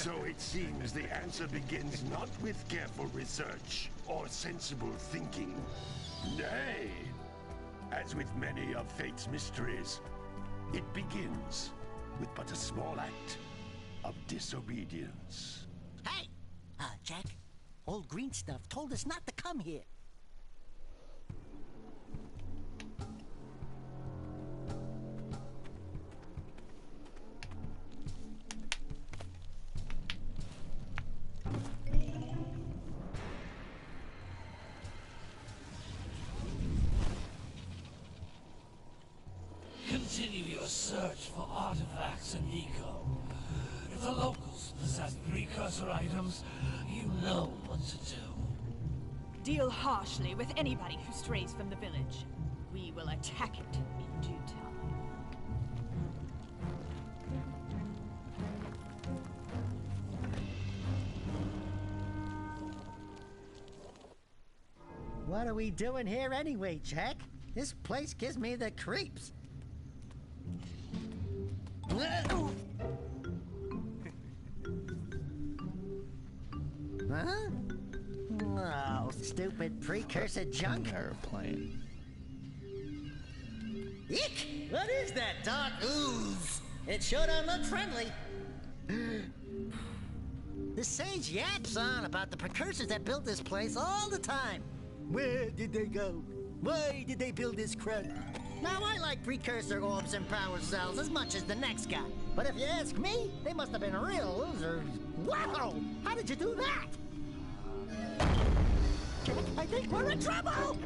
So it seems the answer begins not with careful research or sensible thinking. Nay, as with many of fate's mysteries, it begins with but a small act of disobedience. Hey! Jack, old green stuff told us not to come here. Continue your search for artifacts and eco. If the locals possess precursor items, you know what to do. Deal harshly with anybody who strays from the village. We will attack it in due time. What are we doing here anyway, Jack? This place gives me the creeps. Huh? Oh, stupid precursor junk. Airplane. Eek! What is that dark ooze? It sure don't look friendly. The sage yaps on about the precursors that built this place all the time. Where did they go? Why did they build this crud? Now, I like precursor orbs and power cells as much as the next guy. But if you ask me, they must have been real losers. Wow! How did you do that? I think we're in trouble!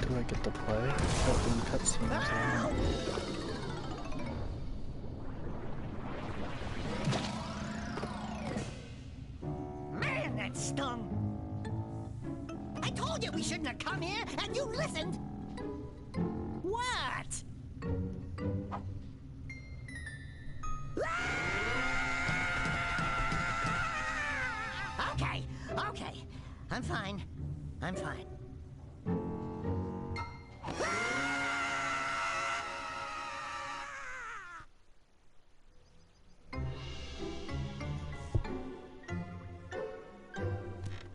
Do I get to play? Open cutscenes. Man, that stung! I told you we shouldn't have come here, and you listened! What? Okay. I'm fine.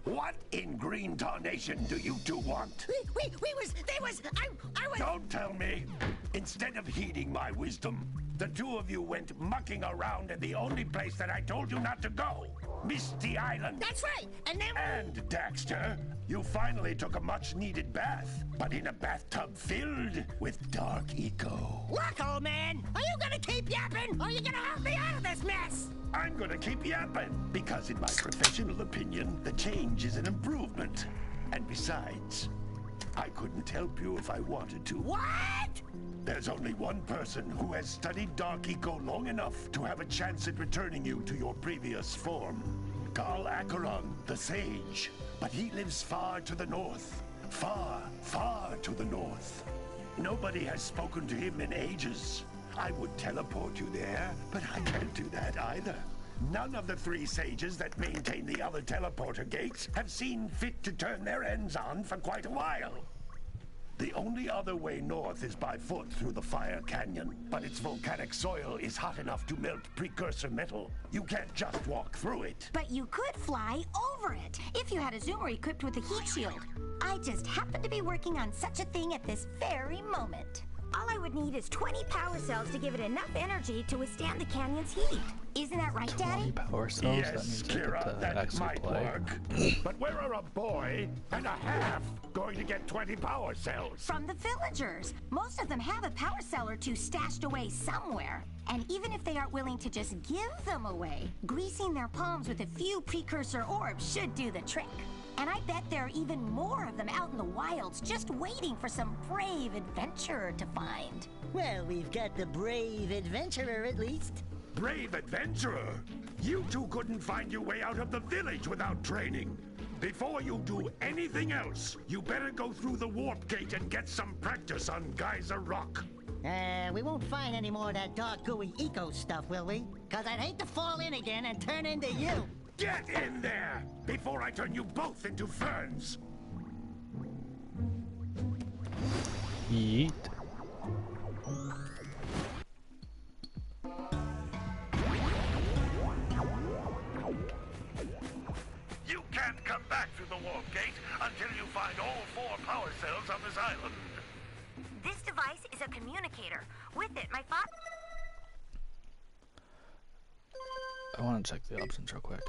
What in green tarnation do you two want? I was... Don't tell me! Instead of heeding my wisdom, the two of you went mucking around in the only place that I told you not to go. Misty Island. That's right, and then... And, Daxter, you finally took a much-needed bath, but in a bathtub filled with dark eco. Look, old man, are you gonna keep yapping, or are you gonna help me out of this mess? I'm gonna keep yapping, because in my professional opinion, the change is an improvement. And besides, I couldn't help you if I wanted to. What? There's only one person who has studied Dark Eco long enough to have a chance at returning you to your previous form. Carl Acheron, the Sage. But he lives far to the north. Far, far to the north. Nobody has spoken to him in ages. I would teleport you there, but I can't do that either. None of the three sages that maintain the other teleporter gates have seen fit to turn their ends on for quite a while. The only other way north is by foot through the Fire Canyon, but its volcanic soil is hot enough to melt precursor metal. You can't just walk through it. But you could fly over it, if you had a zoomer equipped with a heat shield. I just happen to be working on such a thing at this very moment. All I would need is 20 power cells to give it enough energy to withstand the canyon's heat. Isn't that right, 20 Daddy? power cells? Yes, That means I Kira, get to that actually might play. work. But where are a boy and a half going to get 20 power cells? From the villagers. Most of them have a power cell or two stashed away somewhere. And even if they aren't willing to just give them away, greasing their palms with a few precursor orbs should do the trick. And I bet there are even more of them out in the wilds just waiting for some brave adventurer to find. Well, we've got the brave adventurer at least. Brave adventurer! You two couldn't find your way out of the village without training. Before you do anything else, you better go through the warp gate and get some practice on Geyser Rock. We won't find any more of that dark gooey eco stuff, will we? 'Cause I'd hate to fall in again and turn into you. Get in there before I turn you both into ferns. Yeet. the warp gate until you find all 4 power cells on this island. This device is a communicator. With it, my father... I want to check the options real quick.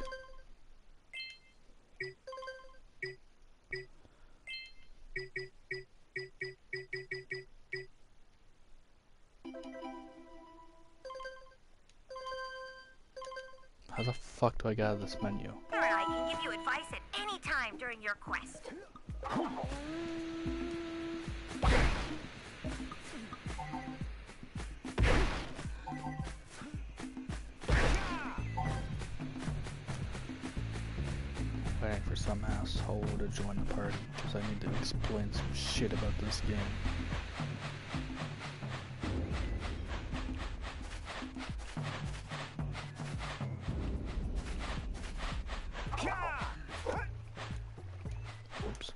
How the fuck do I get out of this menu? and I can give you advice at any time during your quest. Waiting for some asshole to join the party because I need to explain some shit about this game. Oops.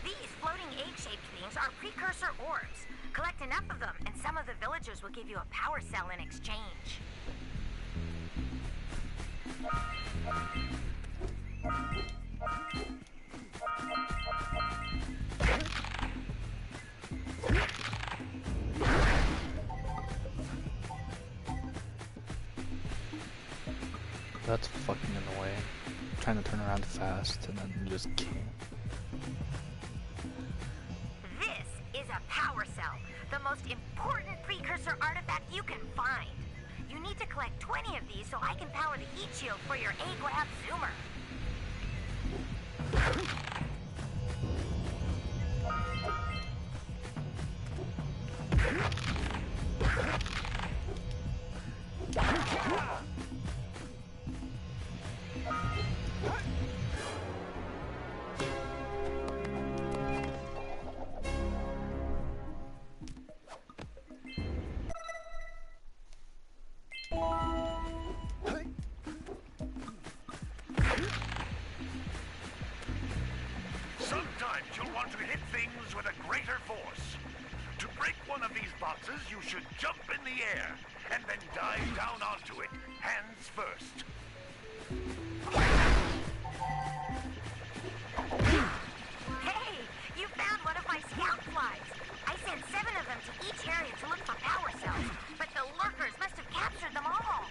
These floating egg-shaped things are precursor orbs. Collect enough of them, and some of the villagers will give you a power cell in exchange. That's fucking in the way. I'm trying to turn around fast and then you just can't. This is a power cell, the most important precursor artifact you can find. You need to collect 20 of these so I can power the heat shield for your A-Grab Zoomer. Sometimes you'll want to hit things with a greater force. To break one of these boxes, you should jump in the air and then dive down onto it, hands first. Hey, you found one of my scout flies. I sent 7 of them to each area to look for power cells, but the lurkers must have captured them all.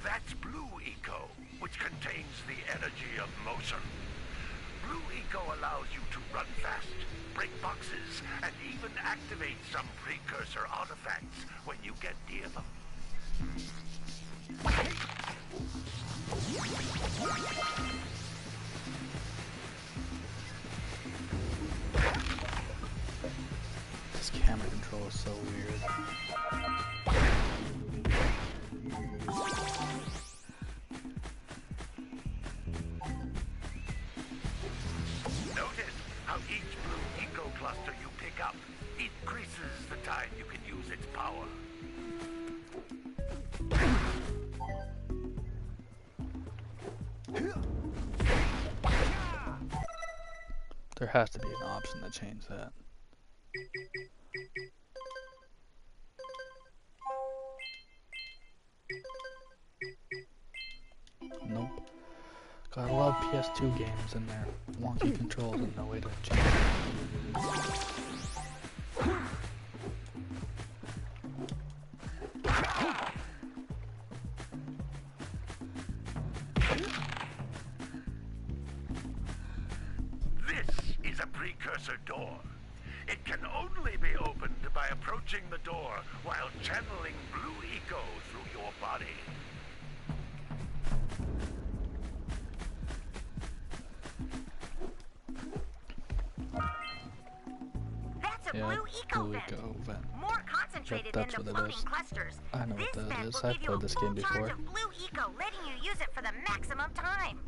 That's Blue Eco, which contains the energy of motion. Blue Eco allows you to run fast, break boxes, and even activate some precursor artifacts when you get near them. This camera control is so weird. Notice how each Blue Eco cluster you pick up increases the time you can use its power. There has to be an option to change that. Nope. Got a lot of PS2 games in there. Wonky controls and no way to change it. This is a precursor door. It can only be opened by approaching the door while channeling Blue Eco through your body. That's a Yeah, Blue Eco Blue vent. Eco vent. More concentrated concentrated that's in the what it floating is. clusters. I know what This that vent is. will I've give you played a this full game charge before. of blue eco, letting you use it for the maximum time.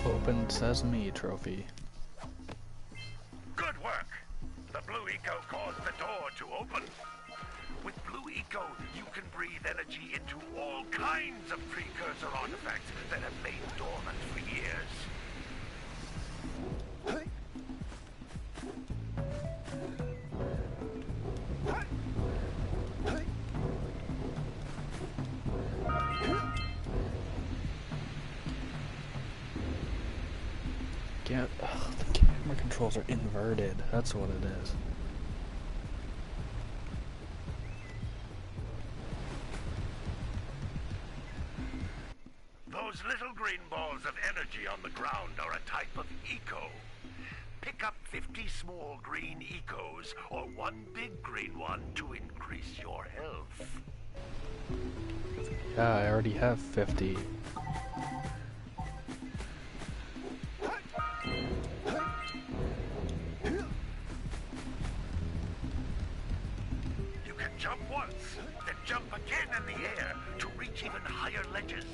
Open Sesame trophy. Good work! The Blue Eco caused the door to open. With Blue Eco, you can breathe energy into all kinds of precursor artifacts that have lain dormant for years. The camera controls are inverted. That's what it is. Those little green balls of energy on the ground are a type of eco. Pick up 50 small green ecos or one big green one to increase your health. Yeah, I already have 50. You can jump once, then jump again in the air to reach even higher ledges.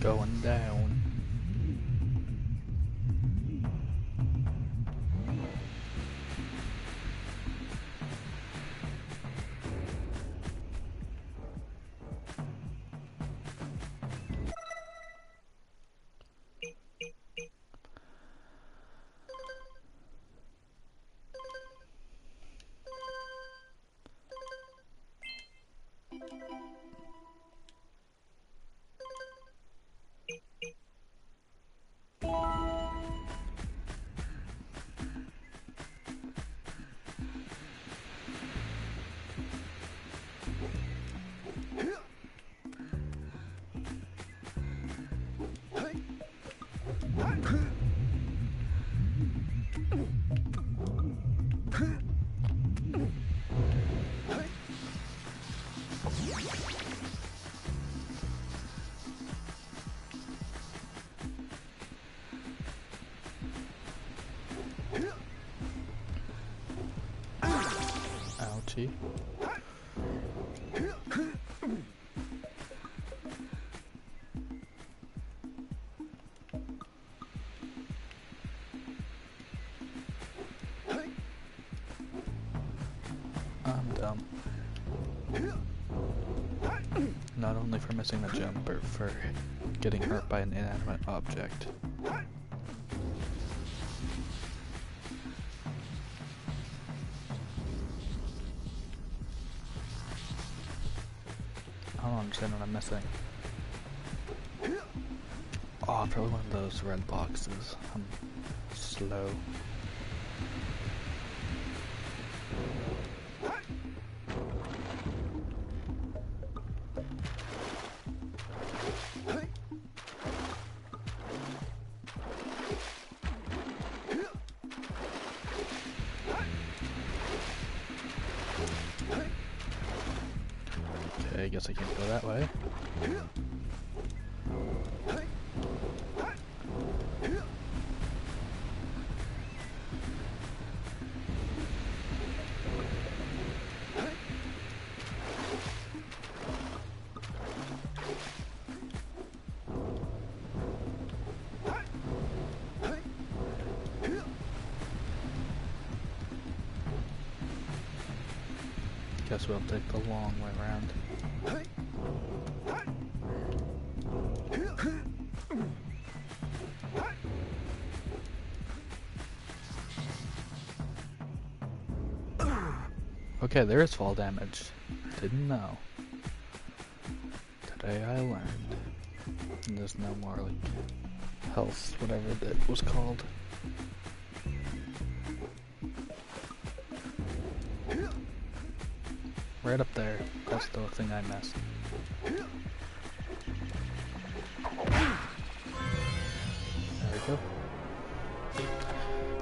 Going down. Ouchie. I'm dumb. Not only for missing the jump, but for getting hurt by an inanimate object. I don't understand what I'm missing. Oh, probably one of those red boxes. I'm slow. Okay, I guess I can't go that way. Guess we'll take the long way around. Okay, there is fall damage. Didn't know. Today I learned. there's no more like health, whatever that was called. Right up there. That's the thing I missed. There we go.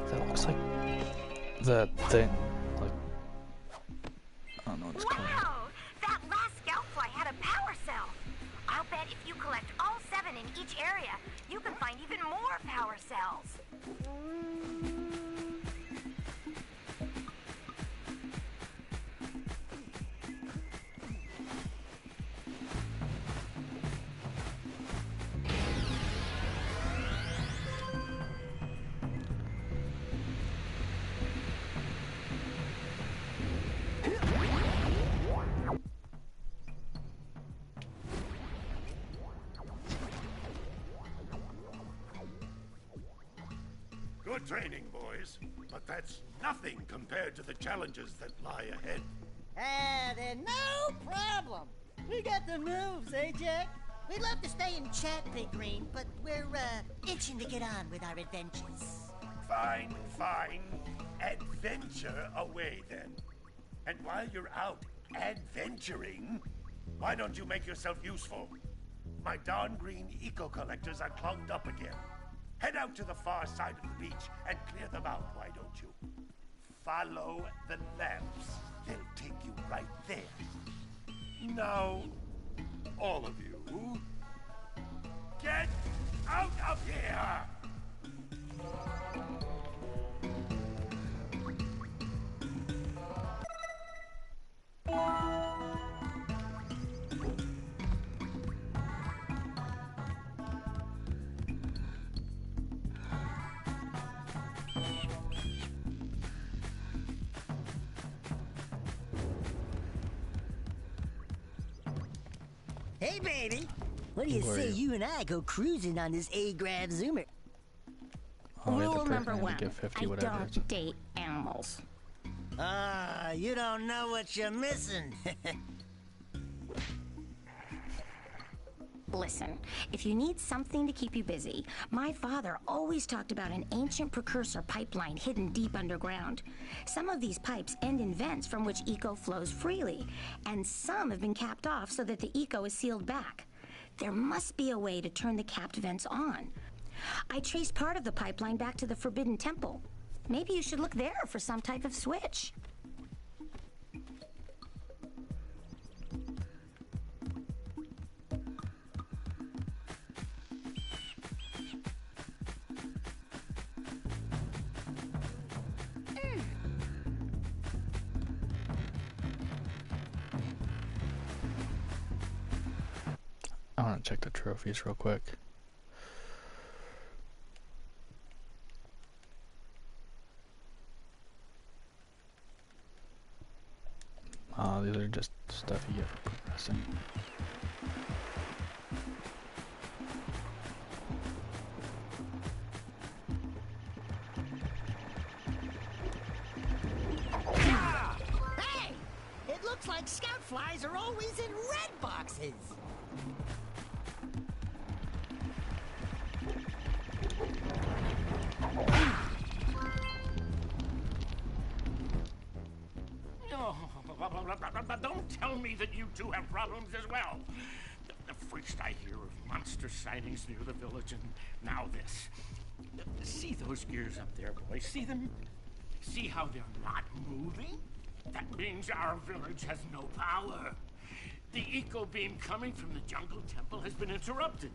That looks like the thing. Like, I don't know what it's called. Wow! That last scoutfly had a power cell. I'll bet if you collect all 7 in each area, you can find even more power cells. Good training, boys, but that's nothing compared to the challenges that lie ahead. Then no problem. We got the moves, eh, Jack? We'd love to stay and chat, Big Green, but we're, itching to get on with our adventures. Fine, fine. Adventure away, then. And while you're out adventuring, why don't you make yourself useful? My darn green eco-collectors are clogged up again. Head out to the far side of the beach and clear them out, why don't you? Follow the lamps. They'll take you right there. Now, all of you, get out of here! Hey, baby. What do you say you and I go cruising on this A-Grav Zoomer? Oh, yeah, the Rule person number had to 1, give 50 I whatever it is. don't date animals. Ah, you don't know what you're missing. Listen, if you need something to keep you busy, my father always talked about an ancient precursor pipeline hidden deep underground. Some of these pipes end in vents from which eco flows freely, and some have been capped off so that the eco is sealed back. There must be a way to turn the capped vents on. I traced part of the pipeline back to the Forbidden Temple. Maybe you should look there for some type of switch. I want to check the trophies real quick. These are just stuff you get for progressing. Hey! It looks like scout flies are always in red boxes. Don't tell me that you two have problems as well. First I hear of monster sightings near the village, and now this. See those gears up there, boys? See them? See how they're not moving? That means our village has no power. The eco beam coming from the jungle temple has been interrupted.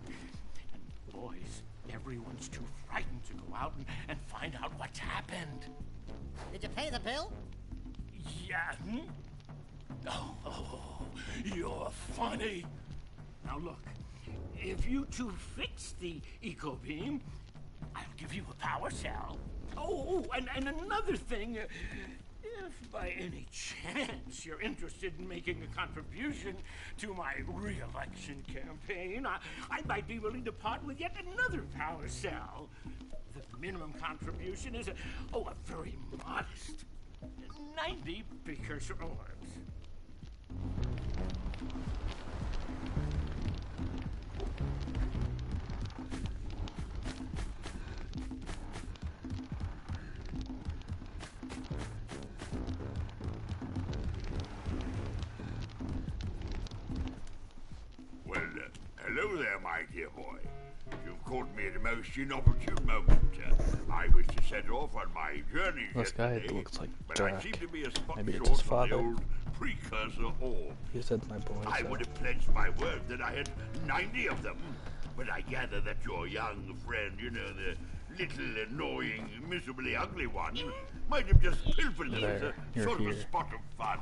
And boys, everyone's too frightened to go out and find out what's happened. Did you pay the bill? Yeah. Oh, you're funny. Now look, if you two fix the eco beam, I'll give you a power cell. Oh, and another thing, if by any chance you're interested in making a contribution to my re-election campaign, I might be willing to part with yet another power cell. The minimum contribution is a very modest 90 precursor orbs. my dear boy. You've caught me at a most inopportune moment. I wish to set off on my journey This guy yesterday, looks like but Jack. I seem to be a spot Maybe it's short his on the father. old precursor orb. He said my boy. I So. would have pledged my word that I had 90 of them, but I gather that your young friend, you know, the little annoying, miserably ugly one, might have just pilfered them as a You're sort of here. a spot of fun.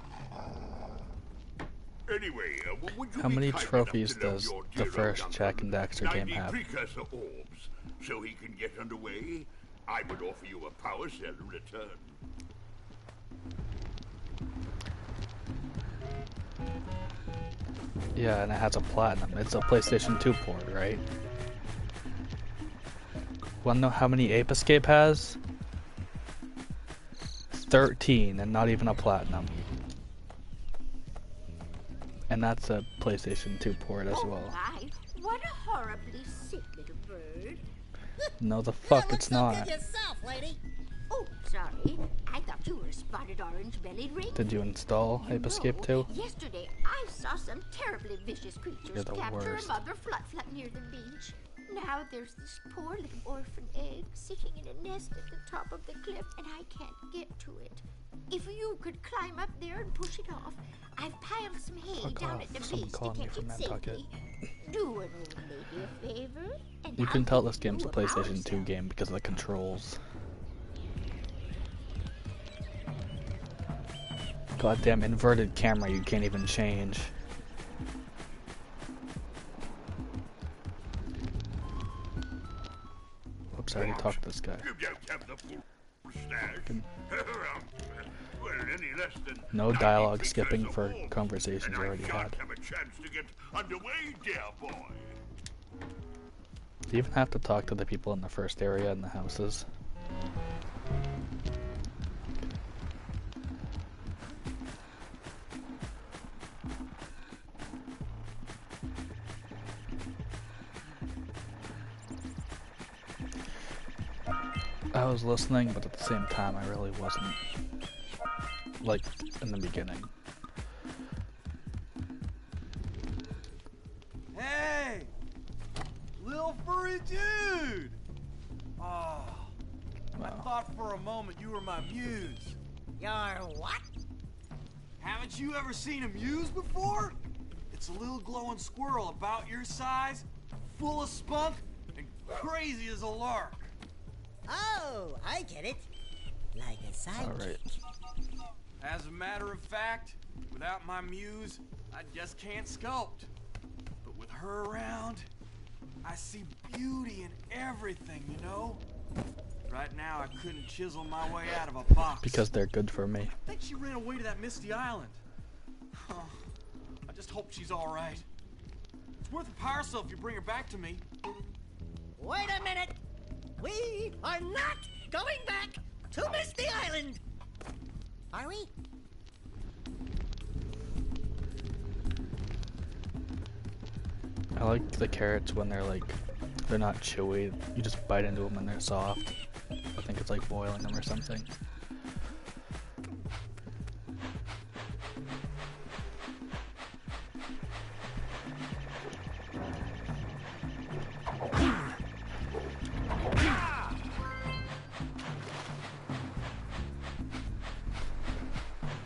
Anyway, would you How be many kind enough trophies to loan does your the dear first old Jak and uncle Daxter game 90 have? precursor orbs, so he can get underway? I would offer you a power cell in return. Yeah, and it has a platinum. It's a PlayStation 2 port, right? Wanna know how many Ape Escape has? 13, and not even a platinum. And that's a PlayStation 2 port as well. My, what a horribly sick little bird. No, the fuck it's not. yourself, lady. Oh, sorry. I thought you were a spotted orange-bellied ring. Did you install Ape Escape 2? Yesterday, I saw some terribly vicious creatures You're the capture worst. a mother flut-flut near the beach. Now there's this poor little orphan egg sitting in a nest at the top of the cliff, and I can't get to it. If you could climb up there and push it off, I've piled some hay Fuck down off. at the Someone base to calling me catch from it Nantucket. safely. Do an old lady a favor, and You can I'll tell give this game's a you power PlayStation 2 cell. game because of the controls. Goddamn inverted camera you can't even change. Oops, I already talked to this guy. You don't have the full stash. Well, any less than No 90 dialogue precursor skipping for orbs, conversations and you I already shan't had. have a chance to get underway, dear boy. Do you even have to talk to the people in the first area in the houses? I was listening, but at the same time I really wasn't. Like, in the beginning. Hey! Little furry dude! Oh, I Wow. thought for a moment you were my muse. You're what? Haven't you ever seen a muse before? It's a little glowing squirrel about your size, full of spunk, and crazy as a lark. Oh, I get it. Like a sidekick. Alright. As a matter of fact, without my muse, I just can't sculpt. But with her around, I see beauty in everything, you know? Right now, I couldn't chisel my way out of a box. Because they're good for me. I think she ran away to that misty island. Huh. I just hope she's all right. It's worth a power cell if you bring her back to me. Wait a minute. We are not going back to Misty Island. Are we? I like the carrots when they're like, they're not chewy. You just bite into them and they're soft. I think it's like boiling them or something.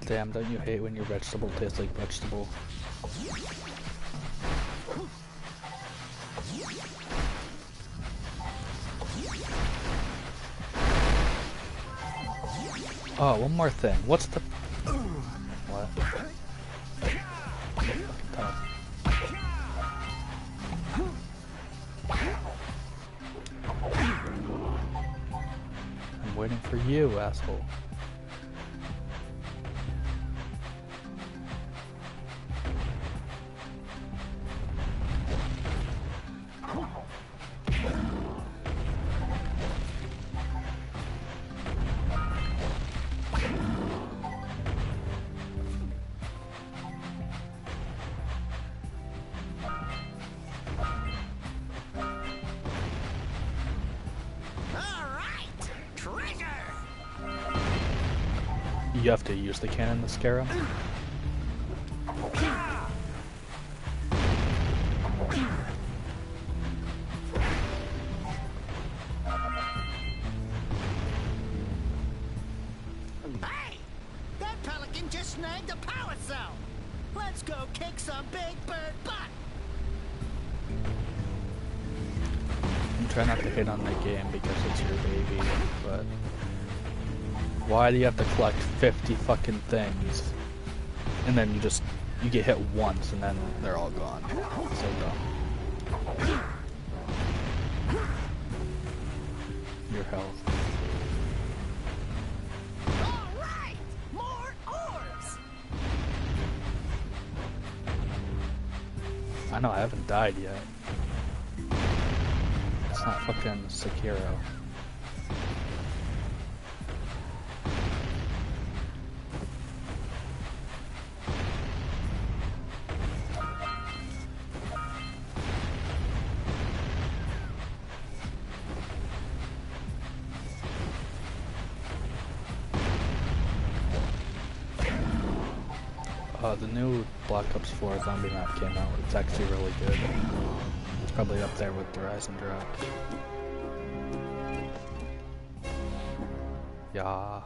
Damn, don't you hate when your vegetable tastes like vegetable? Oh, one more thing. What's the... What? Fucking tough. I'm waiting for you, asshole. All right. Treasure. You have to use the cannon to scare him? snagged a power cell. Let's go kick some big bird butt. I'm trying not to hit on the game because it's your baby, but why do you have to collect 50 fucking things? And then you get hit once and then they're all gone. So dumb. Your health. Alright! More orbs! I know I haven't died yet. It's not fucking Sekiro. The new Black Ops 4 zombie map came out. It's actually really good. It's probably up there with the Rise and Drop. Yeah.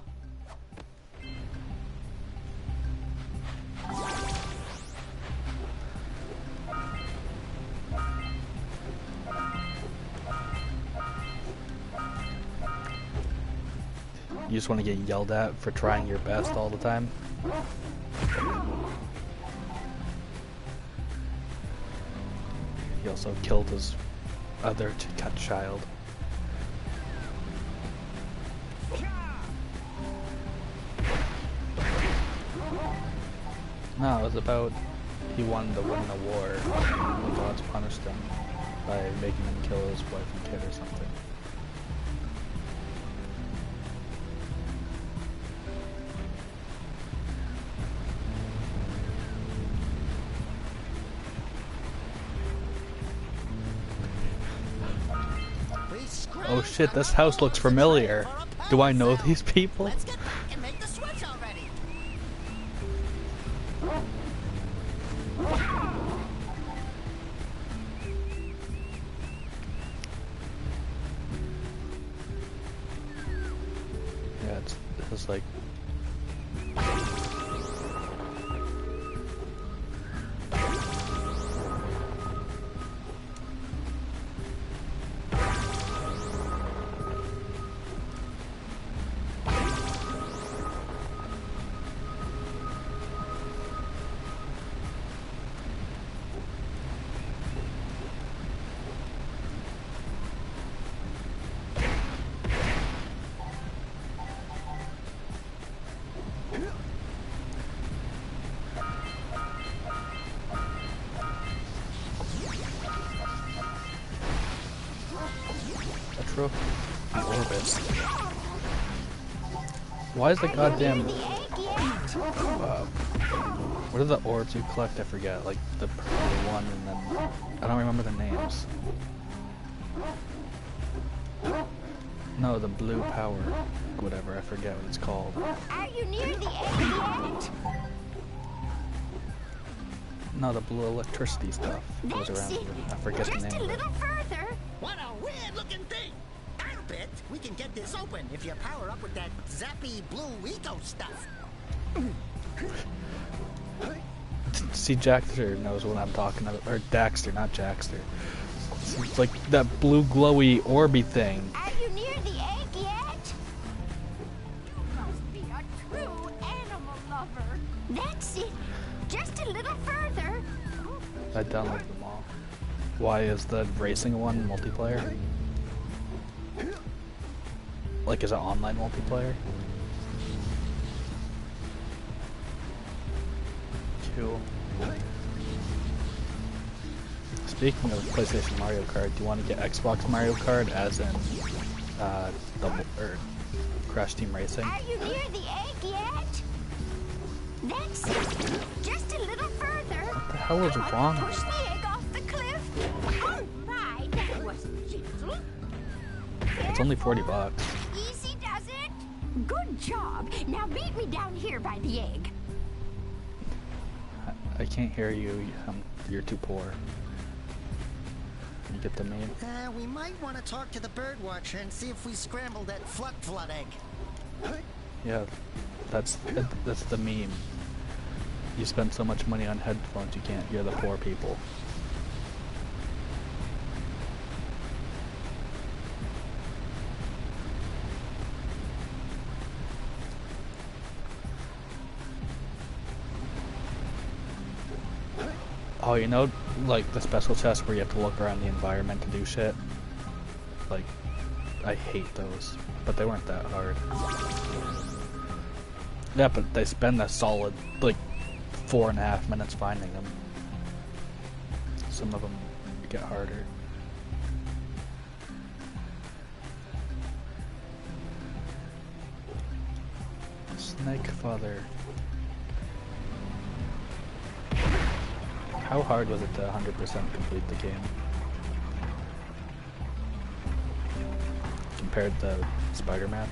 You just want to get yelled at for trying your best all the time? He also killed his other child. No, it was about he wanted to win the war. The gods punished him by making him kill his wife and kid or something. Oh shit, this house looks familiar. Do I know these people? Let's get back and make the switch already. Yeah, it's like Orbis. Why is the goddamn what are the orbs you collect? I forget. Like the purple one, and then I don't remember the names. No, the blue power, whatever. I forget what it's called. Are you near the egg yet? No, the blue electricity stuff goes around you. I forget the name. Just a little further. What a weird-looking thing! I'll bet we can get this open if you power up with that zappy blue eco stuff. See, Jackster knows what I'm talking about, or Daxter, not Jackster. It's like that blue glowy orby thing. Are you near the egg yet? You must be a true animal lover. That's it. Just a little further. I downloaded them all. Why is the racing one multiplayer? Like, is it online multiplayer? Cool. Speaking of PlayStation Mario Kart, do you want to get Xbox Mario Kart as in Crash Team Racing? Are you near the egg yet? That's it. Just a little further. What the hell is wrong? Push the egg off the cliff. Oh my, that was gentle. It's only $40. Easy does it. Good job. Now meet me down here by the egg. I can't hear you. You're too poor. You get the meme? We might want to talk to the bird watcher and see if we scrambled that flood egg. Yeah, that's the meme. you spend so much money on headphones you can't hear the poor people. Oh, you know, like the special chests where you have to look around the environment to do shit? Like, I hate those, but they weren't that hard. Yeah, but they spend a solid, like, 4.5 minutes finding them. Some of them get harder. Snake Father. How hard was it to 100% complete the game? Compared to Spider-Man?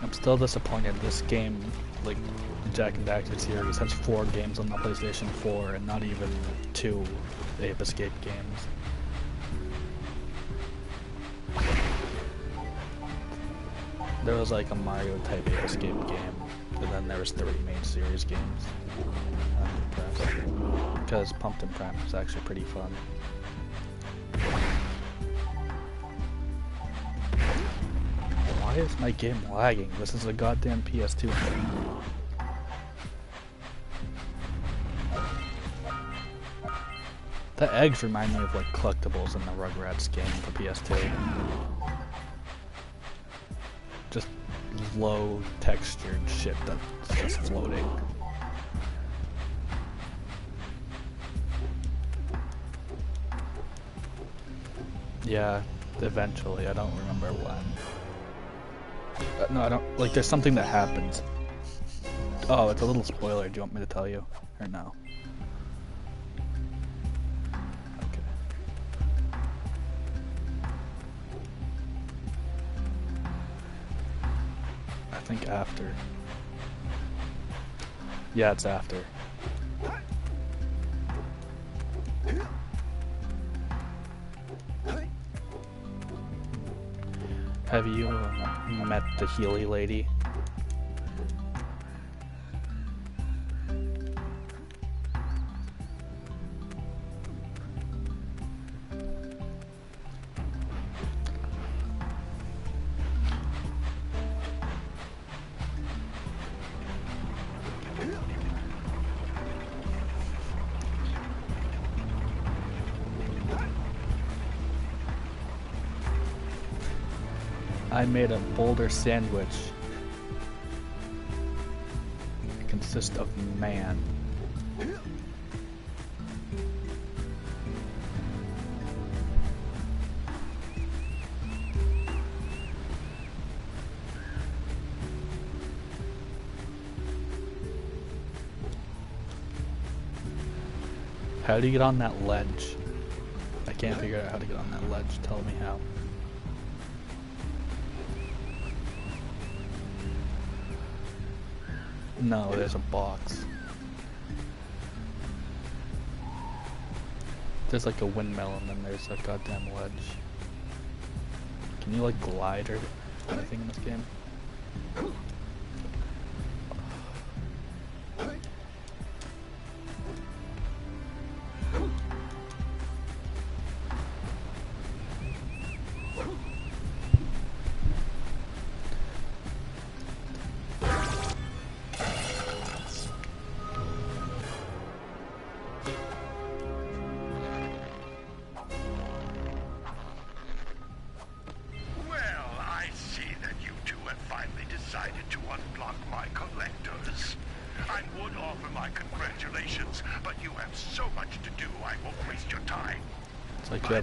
I'm still disappointed this game, like the Jak and Daxter series, has 4 games on the PlayStation 4 and not even 2 Ape Escape games. There was like a Mario type Ape Escape game, and then there was 3 main series games. I'm impressed, because Pumpkin Prime is actually pretty fun. Why is my game lagging? This is a goddamn PS2 thing. The eggs remind me of like collectibles in the Rugrats game for PS2. Just low textured shit that's just floating. Yeah, eventually. I don't remember when. No, I don't. Like, there's something that happens. Oh, it's a little spoiler. Do you want me to tell you? Or no? Okay. I think after. Yeah, it's after. Have you met the Healy lady? I made a boulder sandwich. It consists of man. How do you get on that ledge? I can't figure out how to get on that ledge. Tell me how. No, there's a box. There's like a windmill and then there's a goddamn ledge. Can you like glide or anything in this game?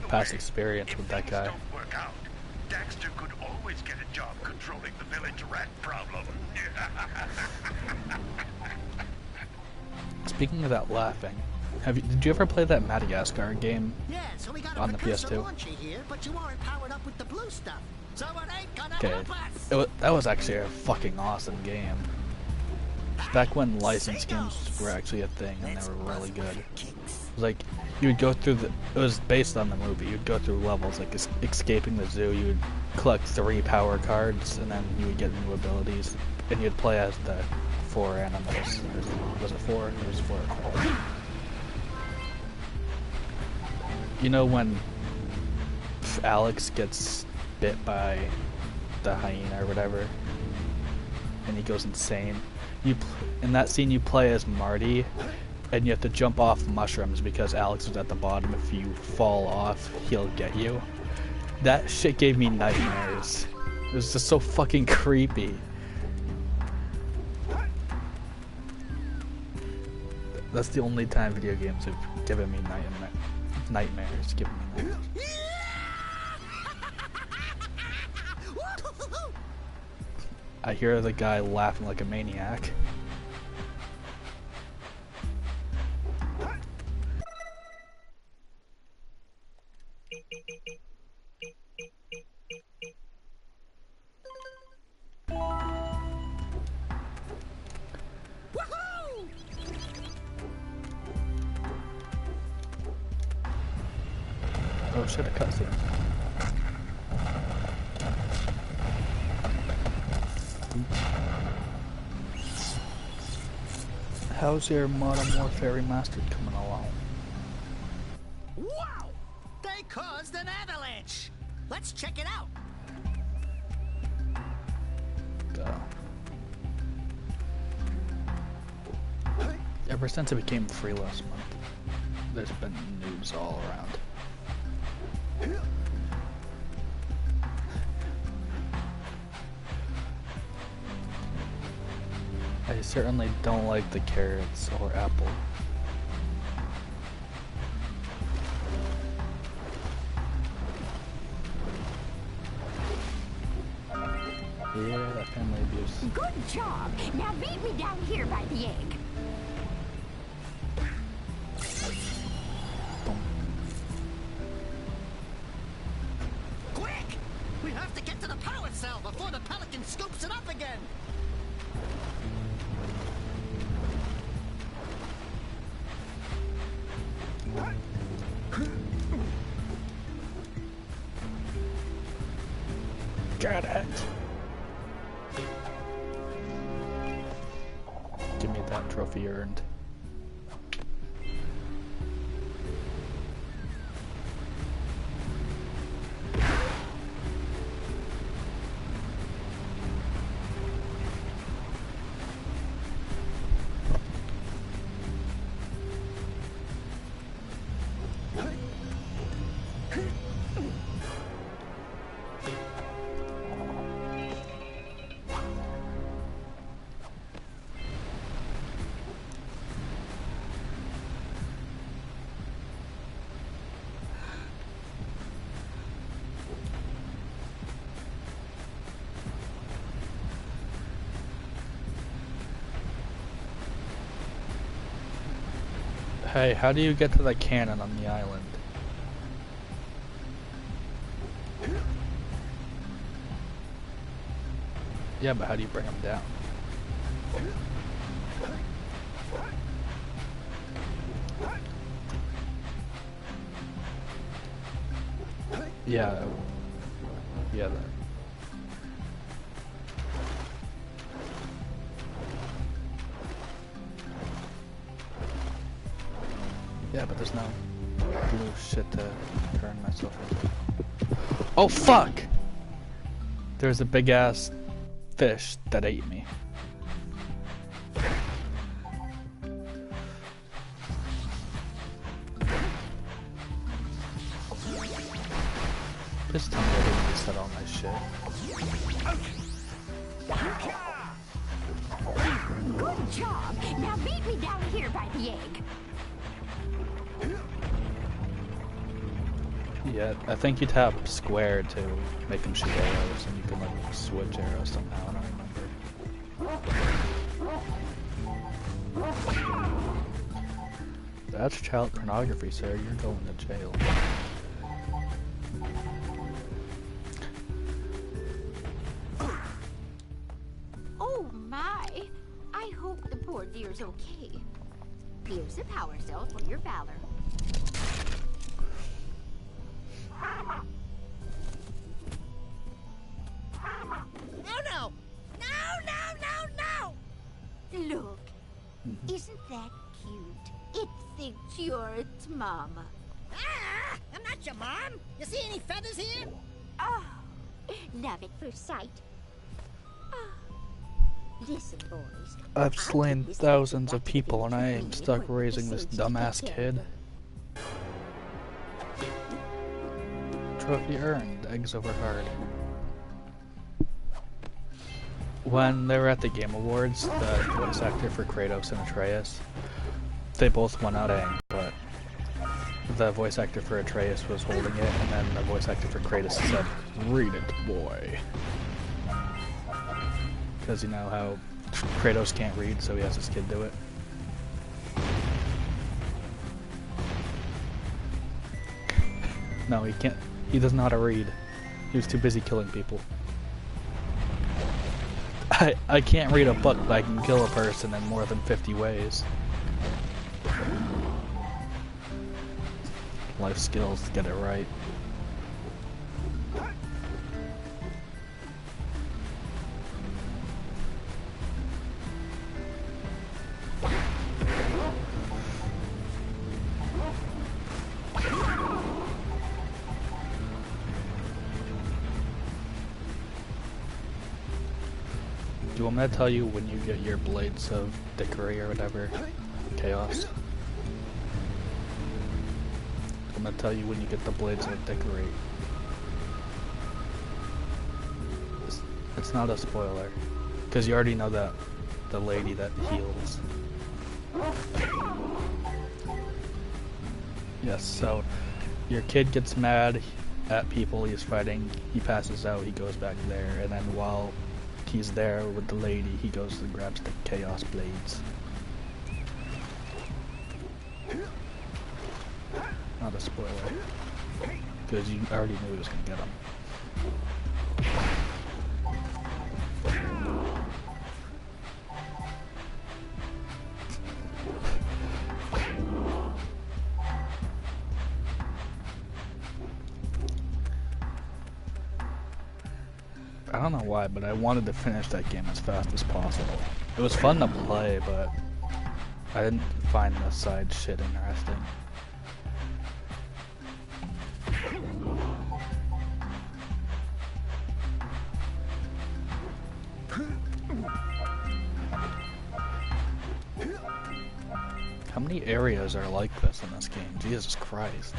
Past experience with that guy. Don't work out. Daxter could always get a job controlling the village rat problem. Speaking of that laughing, Did you ever play that Madagascar game Yeah, so we got a on the precursor PS2? launcher here, but you aren't powered up with the blue stuff. So it ain't gonna Okay, help us. that was actually a fucking awesome game. Back when licensed games were actually a thing and they were really good. It was like, you would go through it was based on the movie, you'd go through levels, like escaping the zoo, you would collect 3 power cards, and then you would get new abilities, and you'd play as the 4 animals. Was it 4? It was 4. You know when Alex gets bit by the hyena or whatever, and he goes insane? In that scene you play as Marty, and you have to jump off mushrooms because Alex was at the bottom. If you fall off, he'll get you. That shit gave me nightmares. It was just so fucking creepy. That's the only time video games have given me nightmares. Given me nightmares. I hear the guy laughing like a maniac. Oh shit, a cutscene. How's your Modern Warfare Remastered coming along? Wow! They caused an avalanche! Let's check it out! Ever since it became free last month, there's been noobs all around. I certainly don't like the carrots or apple. Yeah, that family abuse. Good job. Now meet me down here by the egg. Quick! We have to get to the power cell before the pelican scoops it up again! Got it. Give me that trophy earned. Hey, how do you get to the cannon on the island? Yeah, but how do you bring them down? Yeah. Yeah, that. Yeah, but there's no blue shit to turn myself into. Oh fuck! There's a big ass fish that ate me. Please tell me I didn't reset all my shit. Good job. Now meet me down here by the egg. Yeah, I think you tap square to make them shoot arrows, and you can like switch arrows somehow. I don't remember. That's child pornography, sir. You're going to jail. Oh my! I hope the poor dear's okay. Here's a power cell for your valor. No, no! No, no, no, no! Look, isn't that cute? It thinks you're its mama. Ah! I'm not your mom! You see any feathers here? Oh, love at first sight. Oh. Listen, boys. I've slain thousands of people and I am stuck raising this dumbass kid. Trophy earned. Eggs over hard. When they were at the Game Awards, the voice actor for Kratos and Atreus, they both won out A, but the voice actor for Atreus was holding it, and then the voice actor for Kratos said, "Read it, boy." Because you know how Kratos can't read, so he has his kid do it. No, he can't. He doesn't know how to read. He was too busy killing people. I can't read a book, but I can kill a person in more than 50 ways. Life skills to get it right. Do you want me to tell you when you get your blades of dickery or whatever? Chaos. I'm gonna tell you when you get the blades of dickery. It's not a spoiler, because you already know that the lady that heals. Yes, so your kid gets mad at people he's fighting, he passes out, he goes back there, and then while he's there with the lady, he goes and grabs the chaos blades. Not a spoiler, because you already knew he was gonna get them. I don't know why, but I wanted to finish that game as fast as possible. It was fun to play, but I didn't find the side shit interesting. How many areas are like this in this game? Jesus Christ.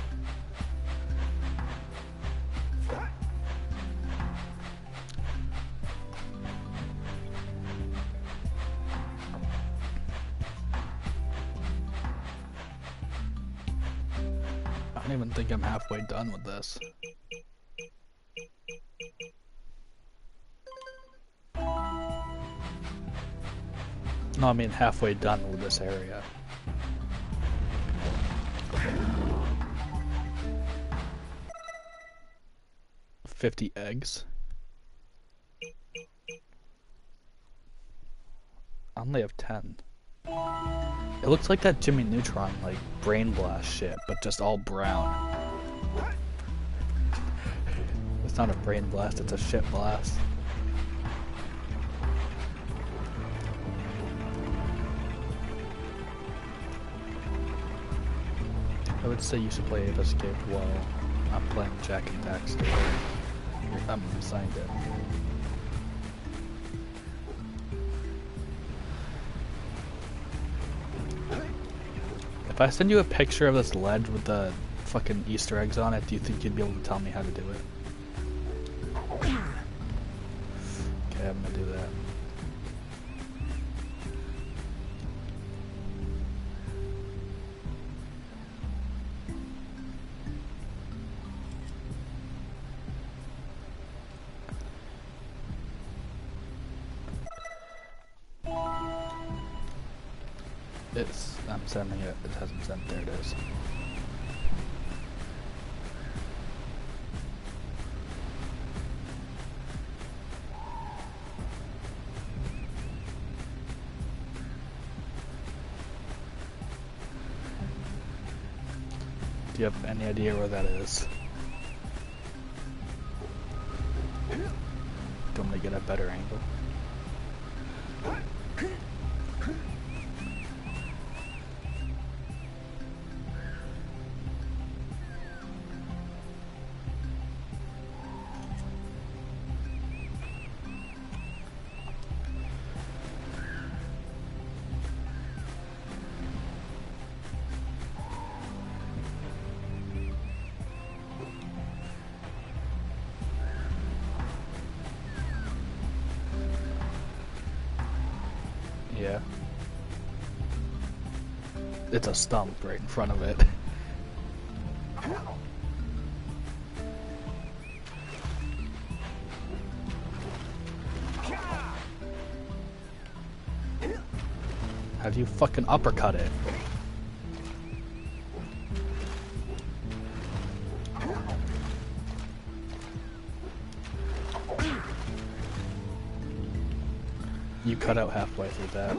I don't even think I'm halfway done with this. No, I mean halfway done with this area. $50 eggs. I only have 10. It looks like that Jimmy Neutron, like, brain blast shit, but just all brown. It's not a brain blast, it's a shit blast. I would say you should play Ape Escape while I'm playing Jak and Daxter. I'm signed in. If I send you a picture of this ledge with the fucking Easter eggs on it, do you think you'd be able to tell me how to do it? Okay, I'm gonna do that. I'm sending it. It hasn't sent. There it is. Do you have any idea where that is? Do you want me to get a better angle? Yeah. It's a stump right in front of it. How do you fucking uppercut it? You cut out halfway through that.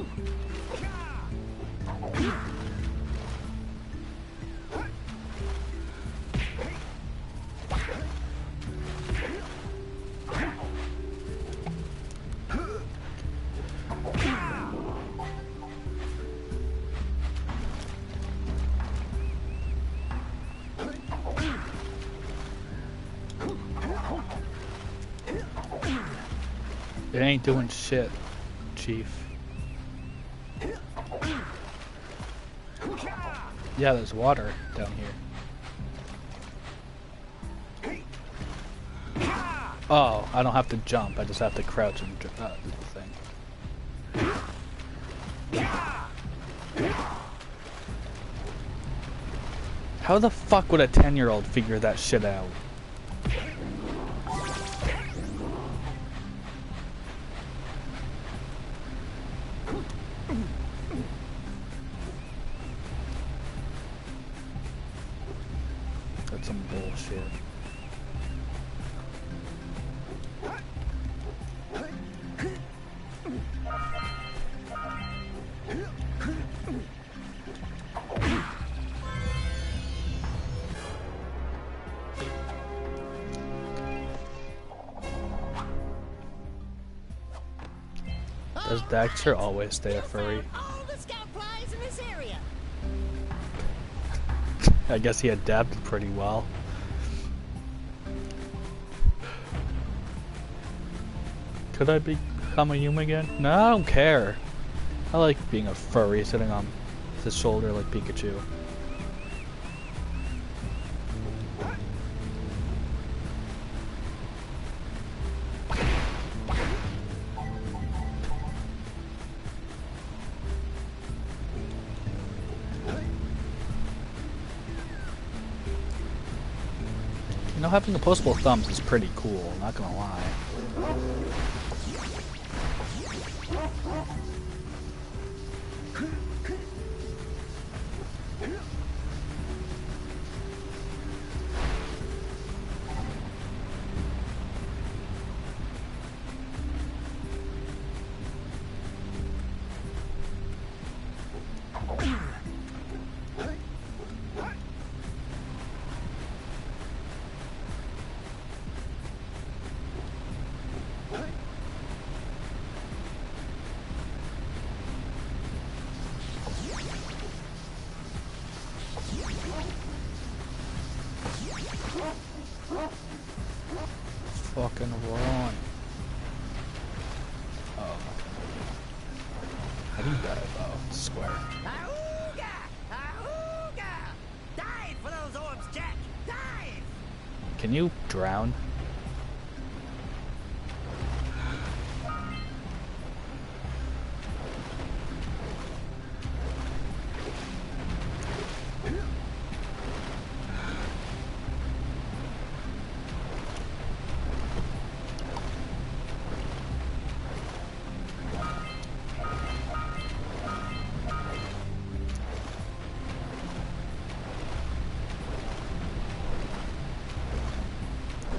It ain't doing shit, Chief. Yeah, there's water down here. Oh, I don't have to jump. I just have to crouch and do the thing. How the fuck would a 10-year-old figure that shit out? That's some bullshit. Does Daxter always stay a furry? All the scout flies in this area. I guess he adapted pretty well. Could I become a human again? No, I don't care. I like being a furry, sitting on his shoulder like Pikachu. You know, having opposable thumbs is pretty cool, not gonna lie. Fucking run. Oh. How do you dive? Oh, square. Ahooga! Ahooga! Dive for those orbs, Jack! Dive! Can you drown?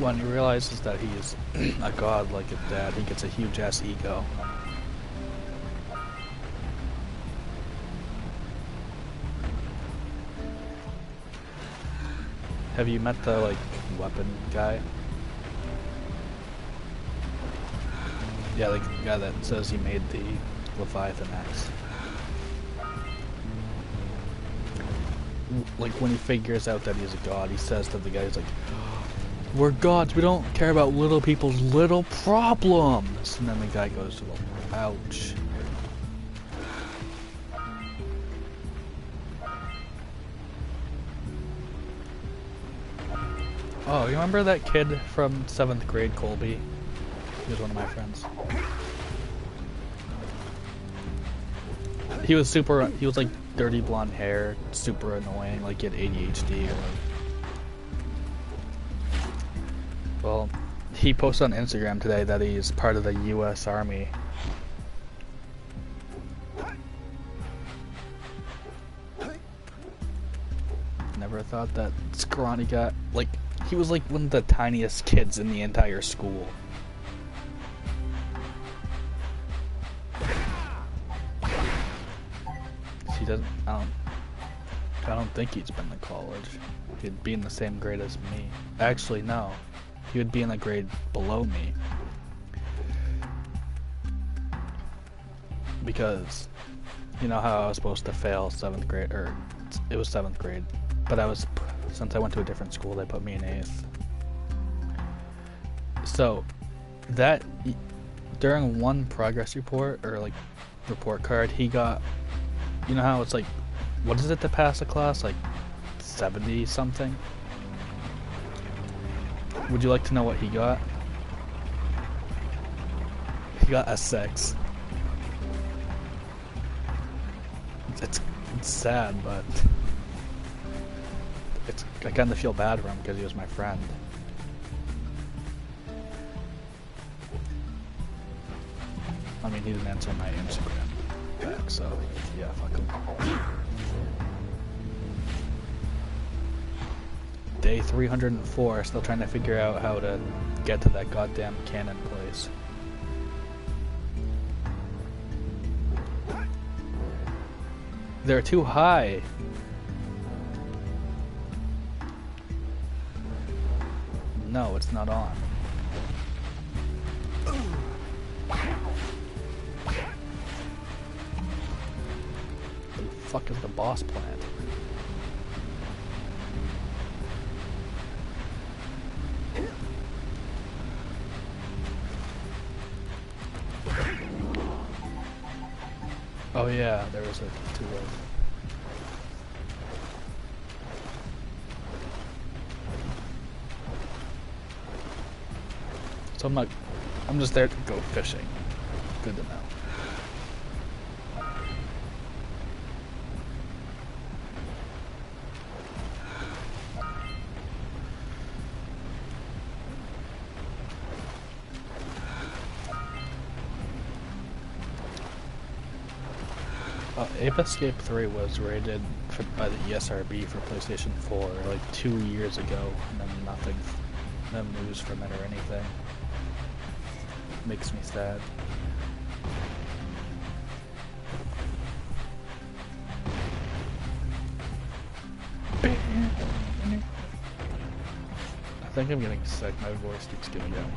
when he realizes that he's a god like his dad, he gets a huge ass ego. Have you met the like weapon guy? Yeah, the guy that says he made the Leviathan axe. Like when he figures out that he's a god, he says to the guy, he's like, "We're gods, we don't care about little people's little problems." And then the guy goes, "Well, ouch." Oh, you remember that kid from 7th grade, Colby? He was one of my friends. He was like dirty blonde hair, super annoying, like he had ADHD. Well, he posted on Instagram today that he's part of the US Army. Never thought that scrawny guy, like, he was like one of the tiniest kids in the entire school. He doesn't, I don't think he's been to college. He'd be in the same grade as me. Actually, no. He would be in a grade below me. Because, you know how I was supposed to fail 7th grade, or it was 7th grade, but since I went to a different school, they put me in 8th. So, during one progress report, or like report card, he got, you know how it's like, what is it to pass a class? Like 70 something? Would you like to know what he got? He got a 6. It's sad, but I kind of feel bad for him because he was my friend. I mean, he didn't answer my Instagram back, so yeah, fuck him. Day 304, still trying to figure out how to get to that goddamn cannon place. They're too high. No, it's not on. Where the fuck is the boss plant? Oh yeah, there was a two-way. So I'm just there to go fishing. Good to know. Ape Escape 3 was rated by the ESRB for PlayStation 4 like 2 years ago, and then nothing, no news from it or anything. Makes me sad. I think I'm getting sick, my voice keeps giving out.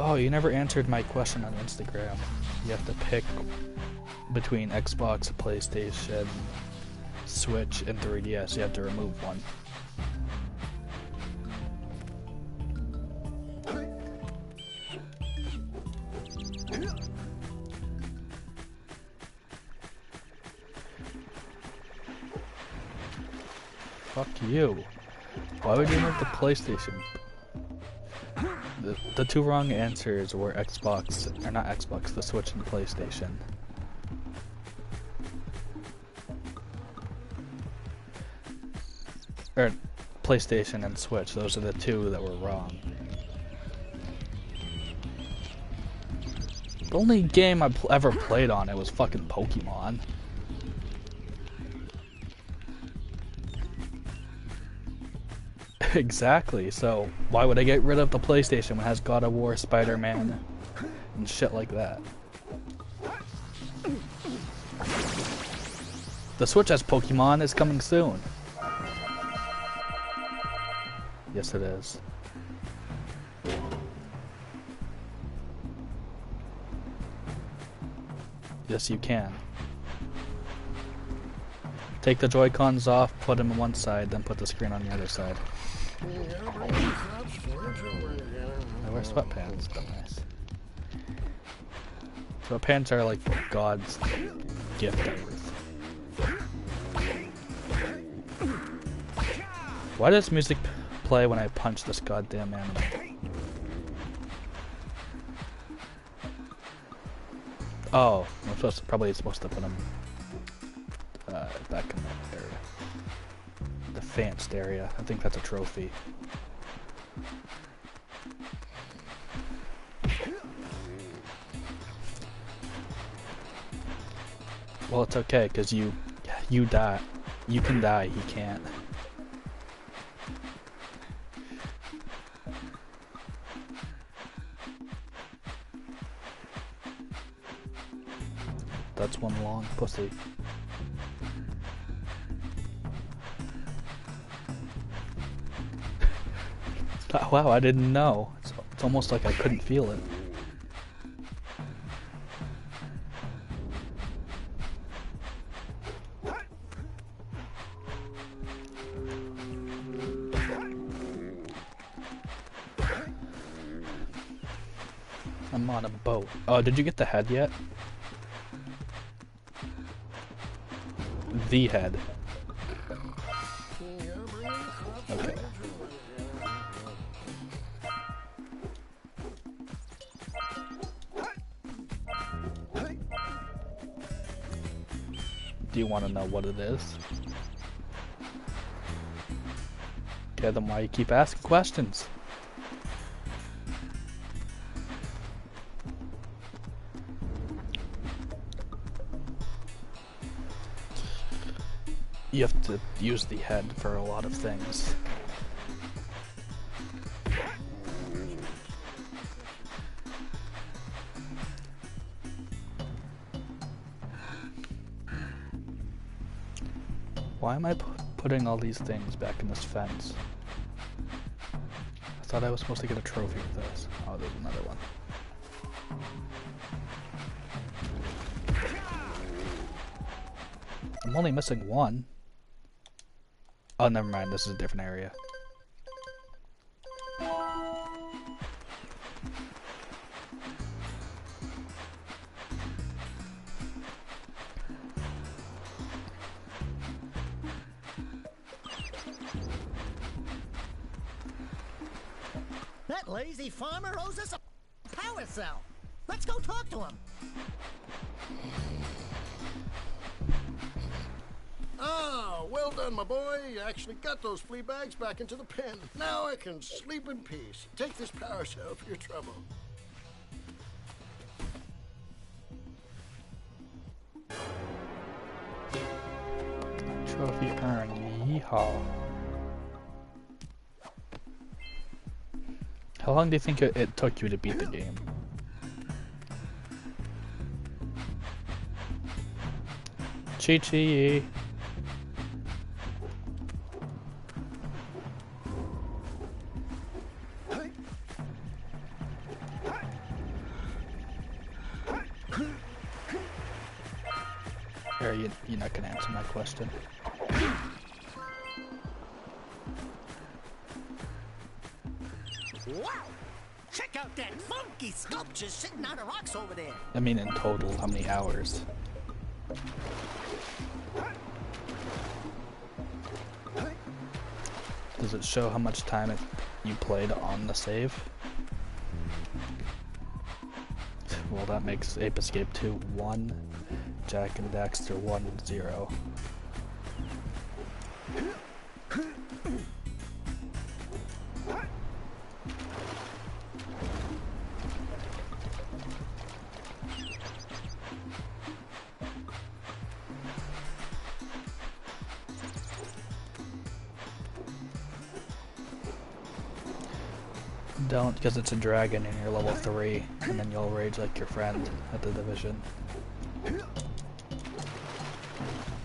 Oh, you never answered my question on Instagram. You have to pick between Xbox, PlayStation, Switch, and 3DS. You have to remove one. Fuck you. Why would you remove the PlayStation? The two wrong answers were Xbox, or not Xbox, the Switch and PlayStation. Or PlayStation and Switch, those are the two that were wrong. The only game I ever played on it was fucking Pokemon. Exactly, so why would I get rid of the PlayStation when it has God of War, Spider-Man, and shit like that? The Switch has Pokemon is coming soon. Yes, it is. Yes, you can. Take the Joy-Cons off, put them on one side, then put the screen on the other side. I wear sweatpants, but nice. Sweatpants are like God's gift to Earth. Why does music play when I punch this goddamn animal? Oh, I'm probably supposed to put him back in that area. The fenced area. I think that's a trophy. Well, it's okay, because you die. You can die, he can't. That's one long pussy. Wow, I didn't know. It's almost like I couldn't feel it. I'm on a boat. Oh, did you get the head yet? The head. Okay. Do you want to know what it is? Okay, then why you keep asking questions? You have to use the head for a lot of things. Why am I putting all these things back in this fence? I thought I was supposed to get a trophy with this. Oh, there's another one. I'm only missing one. Oh, never mind. This is a different area. That lazy farmer owes us a power cell. Let's go talk to him. Ah, well done, my boy. You actually got those flea bags back into the pen. Now I can sleep in peace. Take this power cell for your trouble. Trophy earned. Yeehaw. How long do you think it took you to beat the game? Chi-chi. You're not gonna answer my question. Wow! Check out that funky sculpture sitting on the rocks over there. I mean, in total, how many hours? Does it show how much time you played on the save? Well, that makes Ape Escape 2 1, Jak and Daxter 1 0. Don't, because it's a dragon and you're level 3, and then you'll rage like your friend at the division.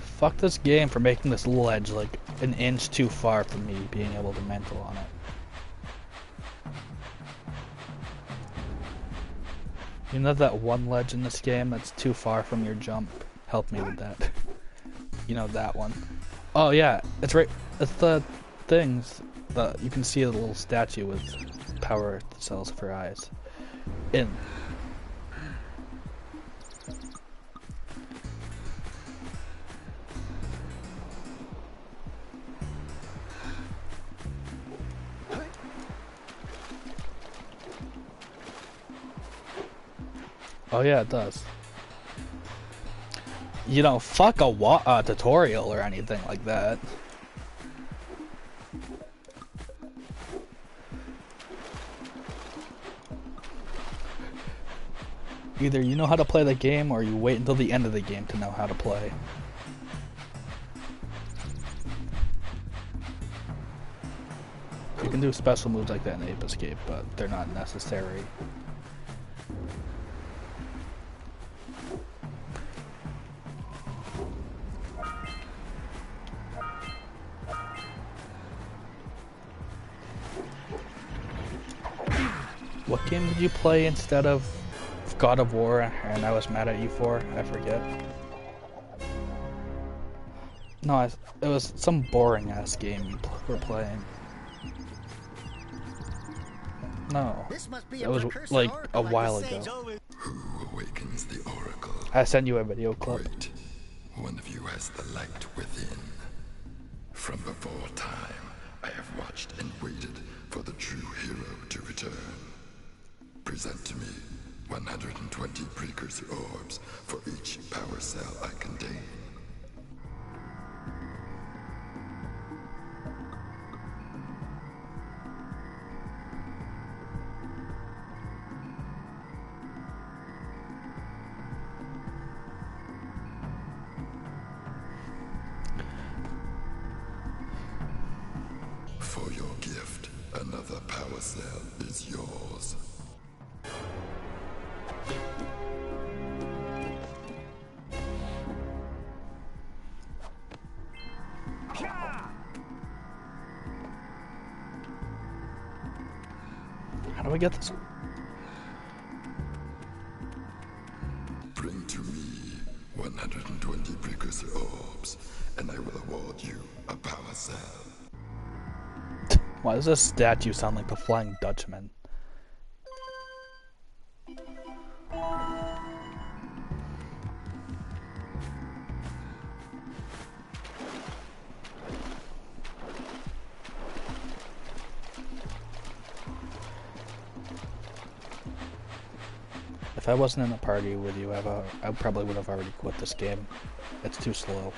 Fuck this game for making this ledge like an inch too far from me being able to mantle on it. You know that one ledge in this game that's too far from your jump? Help me with that. You know that one. Oh yeah, it's right. It's the things that you can see a little statue with power cells for eyes. In. Oh yeah, it does. You know, fuck a tutorial or anything like that. Either you know how to play the game or you wait until the end of the game to know how to play. You can do special moves like that in Ape Escape, but they're not necessary. What game did you play instead of God of War and I was mad at you for? I forget. No, it was some boring ass game you were playing. No, it was like a while ago. Who awakens the oracle? I sent you a video clip. Great. One of you has the light within. From before time, I have watched and waited for the true hero to return. Present to me 120 precursor orbs for each power cell I contain. For your gift, another power cell is yours. How do I get this? Bring to me 120 precursor orbs, and I will award you a power cell. Why does this statue sound like the Flying Dutchman? If I wasn't in a party with you, I probably would have already quit this game. It's too slow.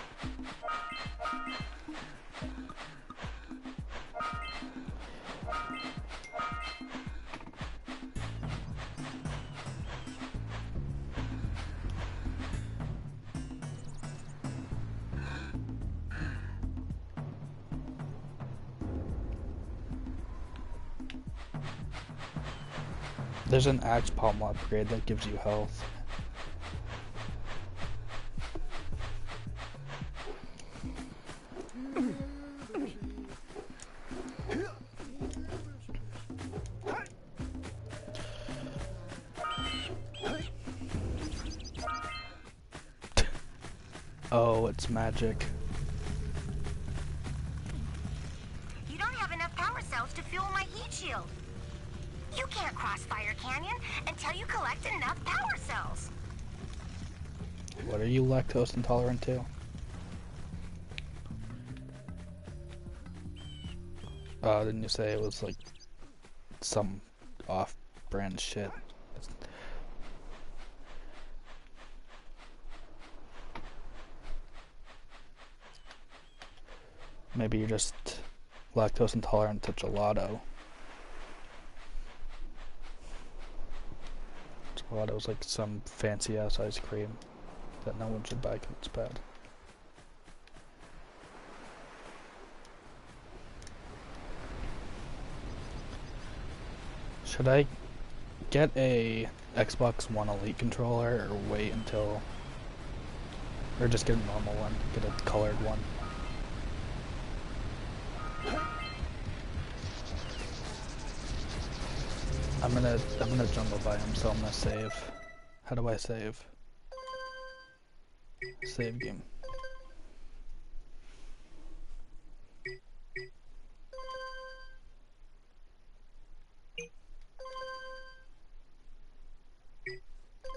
There's an axe palm upgrade that gives you health. Oh, it's magic. You don't have enough power cells to fuel my heat shield. You can't cross Fire Canyon until you collect enough power cells. What are you lactose intolerant to? Didn't you say it was like some off-brand shit? Maybe you're just lactose intolerant to gelato. Gelato's like some fancy ass ice cream that no one should buy because it's bad. Should I get a Xbox One Elite controller or wait until... Or just get a normal one, get a colored one? I'm gonna jungle by him, so I'm gonna save. How do I save? Save game.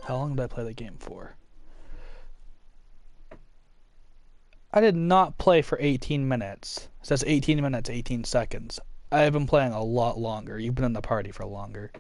How long did I play the game for? I did not play for 18 minutes. It says 18 minutes, 18 seconds. I've been playing a lot longer. You've been in the party for longer.